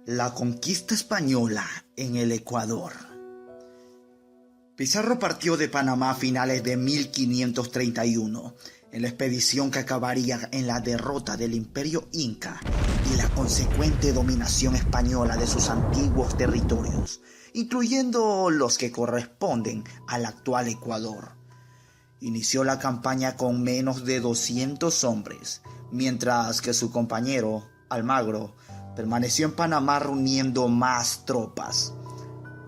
La conquista española en el Ecuador. Pizarro partió de Panamá a finales de 1531, en la expedición que acabaría en la derrota del Imperio Inca y la consecuente dominación española de sus antiguos territorios, incluyendo los que corresponden al actual Ecuador. Inició la campaña con menos de 200 hombres, mientras que su compañero, Almagro, permaneció en Panamá reuniendo más tropas.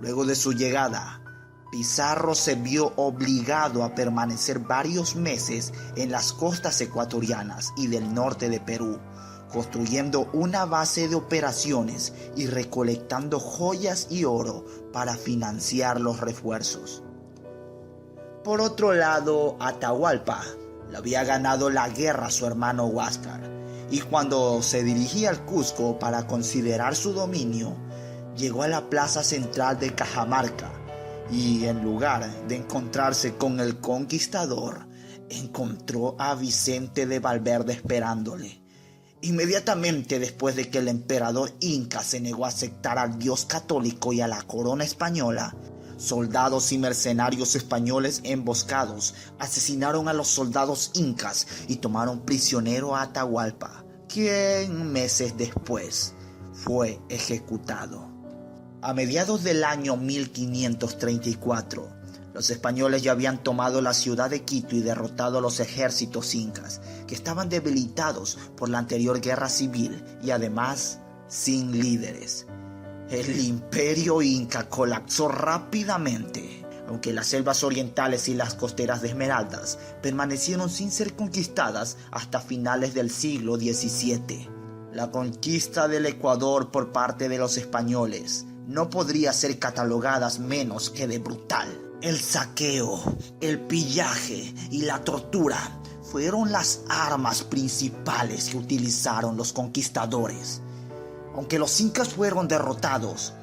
Luego de su llegada, Pizarro se vio obligado a permanecer varios meses en las costas ecuatorianas y del norte de Perú, construyendo una base de operaciones y recolectando joyas y oro para financiar los refuerzos. Por otro lado, Atahualpa le había ganado la guerra a su hermano Huáscar, y cuando se dirigía al Cusco para considerar su dominio, llegó a la plaza central de Cajamarca y, en lugar de encontrarse con el conquistador, encontró a Vicente de Valverde esperándole. Inmediatamente después de que el emperador inca se negó a aceptar al Dios católico y a la corona española, soldados y mercenarios españoles emboscados asesinaron a los soldados incas y tomaron prisionero a Atahualpa, quien meses después fue ejecutado. A mediados del año 1534, los españoles ya habían tomado la ciudad de Quito y derrotado a los ejércitos incas, que estaban debilitados por la anterior guerra civil y además sin líderes. El imperio inca colapsó rápidamente, aunque las selvas orientales y las costeras de Esmeraldas permanecieron sin ser conquistadas hasta finales del siglo XVII. La conquista del Ecuador por parte de los españoles no podría ser catalogada menos que de brutal. El saqueo, el pillaje y la tortura fueron las armas principales que utilizaron los conquistadores. Aunque los incas fueron derrotados,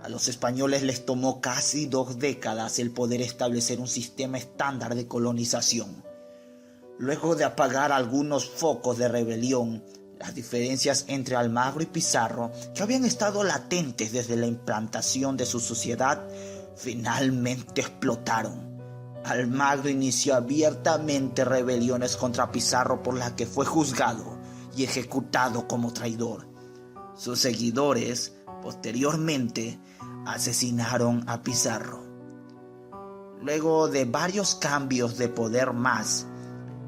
a los españoles les tomó casi 2 décadas el poder establecer un sistema estándar de colonización. Luego de apagar algunos focos de rebelión, las diferencias entre Almagro y Pizarro, que habían estado latentes desde la implantación de su sociedad, finalmente explotaron. Almagro inició abiertamente rebeliones contra Pizarro por las que fue juzgado y ejecutado como traidor. Sus seguidores, posteriormente, asesinaron a Pizarro. Luego de varios cambios de poder más,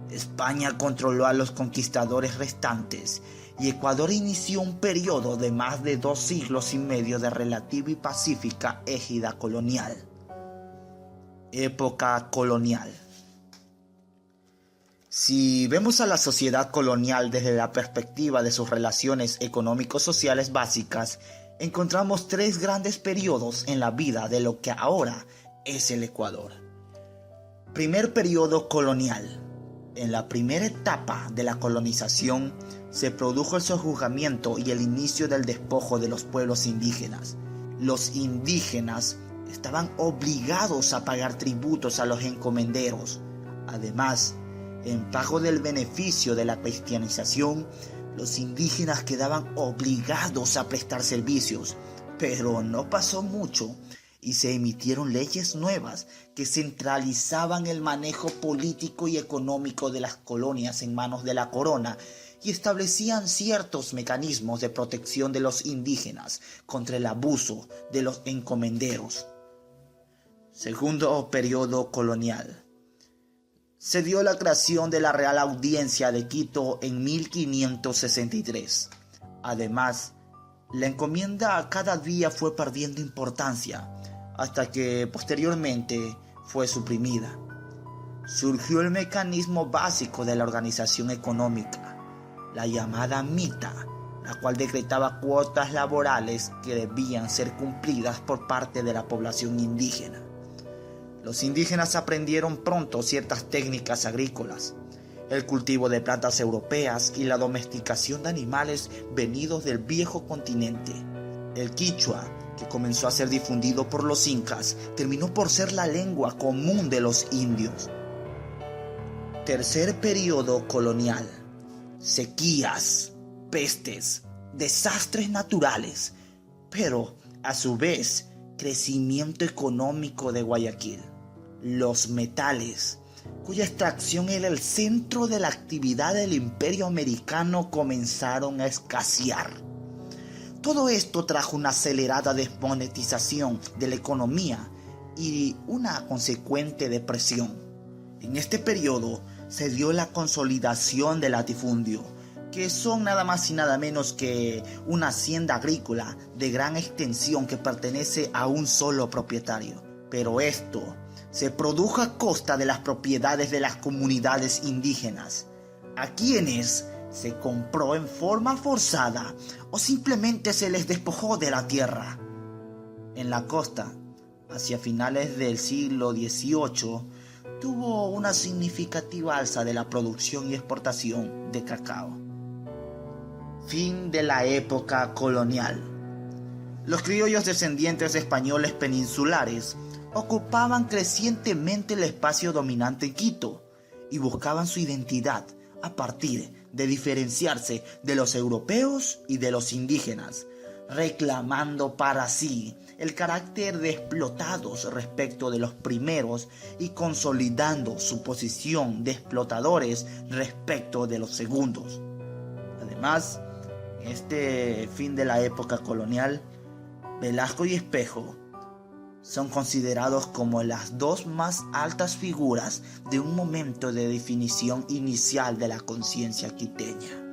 España controló a los conquistadores restantes y Ecuador inició un periodo de más de 2 siglos y medio de relativa y pacífica égida colonial. Época colonial. Si vemos a la sociedad colonial desde la perspectiva de sus relaciones económico-sociales básicas, encontramos 3 grandes periodos en la vida de lo que ahora es el Ecuador. Primer periodo colonial. En la primera etapa de la colonización se produjo el sojuzgamiento y el inicio del despojo de los pueblos indígenas. Los indígenas estaban obligados a pagar tributos a los encomenderos. Además, en pago del beneficio de la cristianización, los indígenas quedaban obligados a prestar servicios, pero no pasó mucho y se emitieron leyes nuevas que centralizaban el manejo político y económico de las colonias en manos de la corona y establecían ciertos mecanismos de protección de los indígenas contra el abuso de los encomenderos. Segundo periodo colonial. Se dio la creación de la Real Audiencia de Quito en 1563. Además, la encomienda cada día fue perdiendo importancia hasta que posteriormente fue suprimida. Surgió el mecanismo básico de la organización económica, la llamada mita, la cual decretaba cuotas laborales que debían ser cumplidas por parte de la población indígena. Los indígenas aprendieron pronto ciertas técnicas agrícolas, el cultivo de plantas europeas y la domesticación de animales venidos del viejo continente. El quichua, que comenzó a ser difundido por los incas, terminó por ser la lengua común de los indios. Tercer periodo colonial. Sequías, pestes, desastres naturales, pero a su vez crecimiento económico de Guayaquil. Los metales, cuya extracción era el centro de la actividad del Imperio americano, comenzaron a escasear. Todo esto trajo una acelerada desmonetización de la economía y una consecuente depresión. En este periodo se dio la consolidación del latifundio, que son nada más y nada menos que una hacienda agrícola de gran extensión que pertenece a un solo propietario. Pero esto se produjo a costa de las propiedades de las comunidades indígenas, a quienes se compró en forma forzada o simplemente se les despojó de la tierra. En la costa, hacia finales del siglo XVIII, tuvo una significativa alza de la producción y exportación de cacao. Fin de la época colonial. Los criollos descendientes de españoles peninsulares ocupaban crecientemente el espacio dominante en Quito y buscaban su identidad a partir de diferenciarse de los europeos y de los indígenas, reclamando para sí el carácter de explotados respecto de los primeros y consolidando su posición de explotadores respecto de los segundos. Además, en este fin de la época colonial, Velasco y Espejo son considerados como las dos más altas figuras de un momento de definición inicial de la conciencia quiteña.